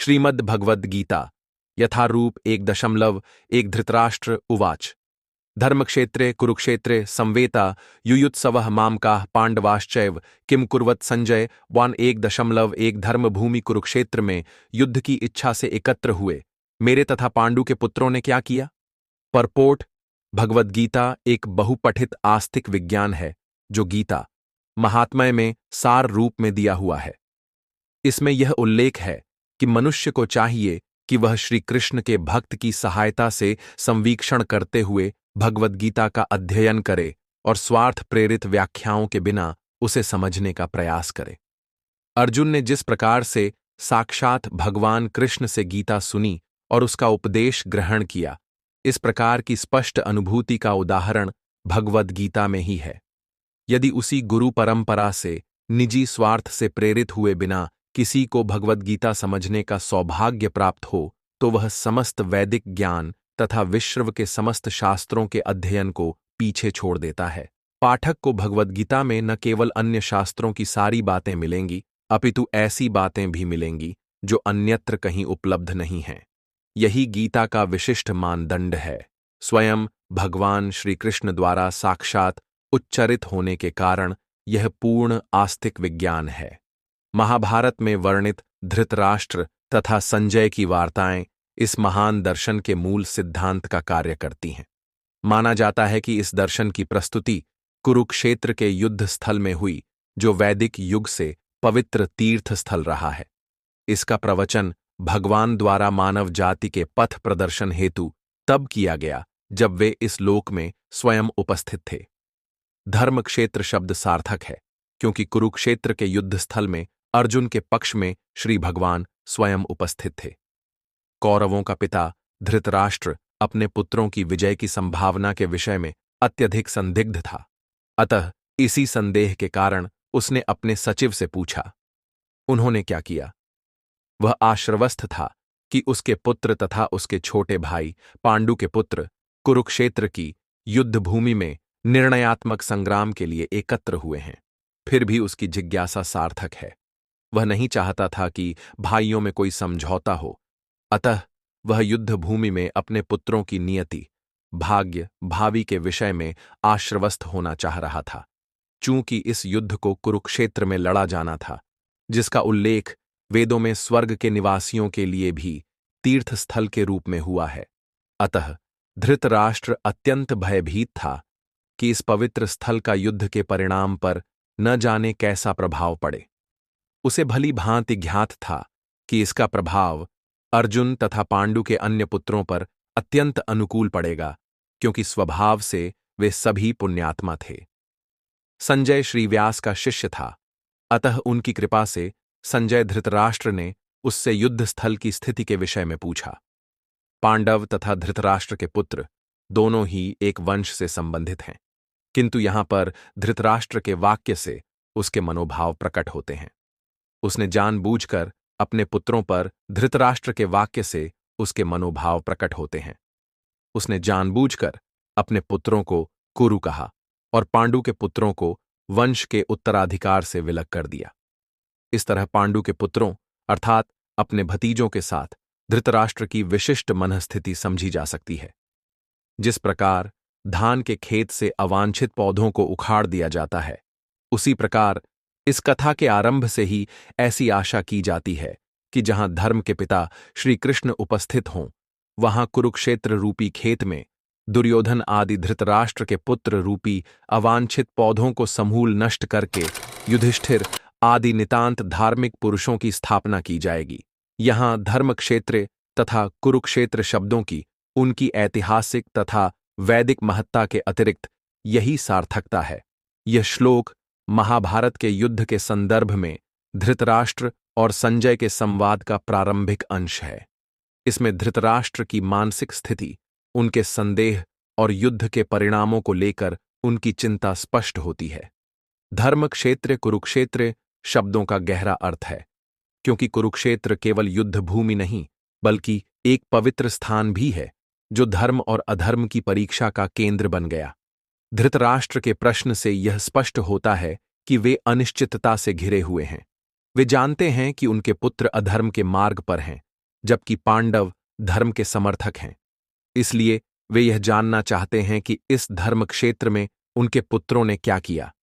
श्रीमद् भगवद् गीता यथारूप 1.1 धृतराष्ट्र उवाच धर्मक्षेत्रे कुरुक्षेत्रे संवेता युयुत्सवः मामकाः पांडवाश्चैव किम कुर्वत संजय 1.1 धर्मभूमि कुरुक्षेत्र में युद्ध की इच्छा से एकत्र हुए मेरे तथा पांडु के पुत्रों ने क्या किया। परपोट भगवद्गीता एक बहुपठित आस्तिक विज्ञान है जो गीता महात्म्य में सार रूप में दिया हुआ है। इसमें यह उल्लेख है कि मनुष्य को चाहिए कि वह श्री कृष्ण के भक्त की सहायता से संवीक्षण करते हुए भगवद्गीता का अध्ययन करे और स्वार्थ प्रेरित व्याख्याओं के बिना उसे समझने का प्रयास करे। अर्जुन ने जिस प्रकार से साक्षात भगवान कृष्ण से गीता सुनी और उसका उपदेश ग्रहण किया, इस प्रकार की स्पष्ट अनुभूति का उदाहरण भगवद्गीता में ही है। यदि उसी गुरु परंपरा से निजी स्वार्थ से प्रेरित हुए बिना किसी को भगवद्गीता समझने का सौभाग्य प्राप्त हो तो वह समस्त वैदिक ज्ञान तथा विश्व के समस्त शास्त्रों के अध्ययन को पीछे छोड़ देता है। पाठक को भगवद्गीता में न केवल अन्य शास्त्रों की सारी बातें मिलेंगी अपितु ऐसी बातें भी मिलेंगी जो अन्यत्र कहीं उपलब्ध नहीं हैं। यही गीता का विशिष्ट मानदंड है। स्वयं भगवान श्री कृष्ण द्वारा साक्षात उच्चरित होने के कारण यह पूर्ण आस्तिक विज्ञान है। महाभारत में वर्णित धृतराष्ट्र तथा संजय की वार्ताएं इस महान दर्शन के मूल सिद्धांत का कार्य करती हैं। माना जाता है कि इस दर्शन की प्रस्तुति कुरुक्षेत्र के युद्ध स्थल में हुई जो वैदिक युग से पवित्र तीर्थ स्थल रहा है। इसका प्रवचन भगवान द्वारा मानव जाति के पथ प्रदर्शन हेतु तब किया गया जब वे इस लोक में स्वयं उपस्थित थे। धर्म क्षेत्र शब्द सार्थक है क्योंकि कुरुक्षेत्र के युद्ध स्थल में अर्जुन के पक्ष में श्री भगवान स्वयं उपस्थित थे। कौरवों का पिता धृतराष्ट्र अपने पुत्रों की विजय की संभावना के विषय में अत्यधिक संदिग्ध था। अतः इसी संदेह के कारण उसने अपने सचिव से पूछा। उन्होंने क्या किया? वह आश्वस्त था कि उसके पुत्र तथा उसके छोटे भाई पांडु के पुत्र कुरुक्षेत्र की युद्ध भूमि में निर्णयात्मक संग्राम के लिए एकत्र हुए हैं। फिर भी उसकी जिज्ञासा सार्थक है। वह नहीं चाहता था कि भाइयों में कोई समझौता हो, अतः वह युद्ध भूमि में अपने पुत्रों की नियति, भाग्य, भावी के विषय में आश्वस्त होना चाह रहा था। चूंकि इस युद्ध को कुरुक्षेत्र में लड़ा जाना था, जिसका उल्लेख वेदों में स्वर्ग के निवासियों के लिए भी तीर्थ स्थल के रूप में हुआ है, अतः धृतराष्ट्र अत्यंत भयभीत था कि इस पवित्र स्थल का युद्ध के परिणाम पर न जाने कैसा प्रभाव पड़े। उसे भली भांति ज्ञात था कि इसका प्रभाव अर्जुन तथा पांडु के अन्य पुत्रों पर अत्यंत अनुकूल पड़ेगा क्योंकि स्वभाव से वे सभी पुण्यात्मा थे। संजय श्री व्यास का शिष्य था, अतः उनकी कृपा से संजय धृतराष्ट्र ने उससे युद्ध स्थल की स्थिति के विषय में पूछा। पांडव तथा धृतराष्ट्र के पुत्र दोनों ही एक वंश से संबंधित हैं, किंतु यहां पर धृतराष्ट्र के वाक्य से उसके मनोभाव प्रकट होते हैं। उसने जानबूझकर अपने पुत्रों पर धृतराष्ट्र के वाक्य से उसके मनोभाव प्रकट होते हैं। उसने जानबूझकर अपने पुत्रों को कुरु कहा और पांडु के पुत्रों को वंश के उत्तराधिकार से विलग कर दिया। इस तरह पांडु के पुत्रों अर्थात अपने भतीजों के साथ धृतराष्ट्र की विशिष्ट मनःस्थिति समझी जा सकती है। जिस प्रकार धान के खेत से अवांछित पौधों को उखाड़ दिया जाता है, उसी प्रकार इस कथा के आरंभ से ही ऐसी आशा की जाती है कि जहां धर्म के पिता श्री कृष्ण उपस्थित हों, वहां कुरुक्षेत्र रूपी खेत में दुर्योधन आदि धृतराष्ट्र के पुत्र रूपी अवांछित पौधों को समूल नष्ट करके युधिष्ठिर आदि नितांत धार्मिक पुरुषों की स्थापना की जाएगी। यहां धर्मक्षेत्र तथा कुरुक्षेत्र शब्दों की उनकी ऐतिहासिक तथा वैदिक महत्ता के अतिरिक्त यही सार्थकता है। यह श्लोक महाभारत के युद्ध के संदर्भ में धृतराष्ट्र और संजय के संवाद का प्रारंभिक अंश है। इसमें धृतराष्ट्र की मानसिक स्थिति, उनके संदेह और युद्ध के परिणामों को लेकर उनकी चिंता स्पष्ट होती है। धर्म क्षेत्र कुरुक्षेत्र शब्दों का गहरा अर्थ है, क्योंकि कुरुक्षेत्र केवल युद्ध भूमि नहीं बल्कि एक पवित्र स्थान भी है जो धर्म और अधर्म की परीक्षा का केंद्र बन गया। धृतराष्ट्र के प्रश्न से यह स्पष्ट होता है कि वे अनिश्चितता से घिरे हुए हैं। वे जानते हैं कि उनके पुत्र अधर्म के मार्ग पर हैं, जबकि पांडव धर्म के समर्थक हैं। इसलिए वे यह जानना चाहते हैं कि इस धर्म क्षेत्र में उनके पुत्रों ने क्या किया।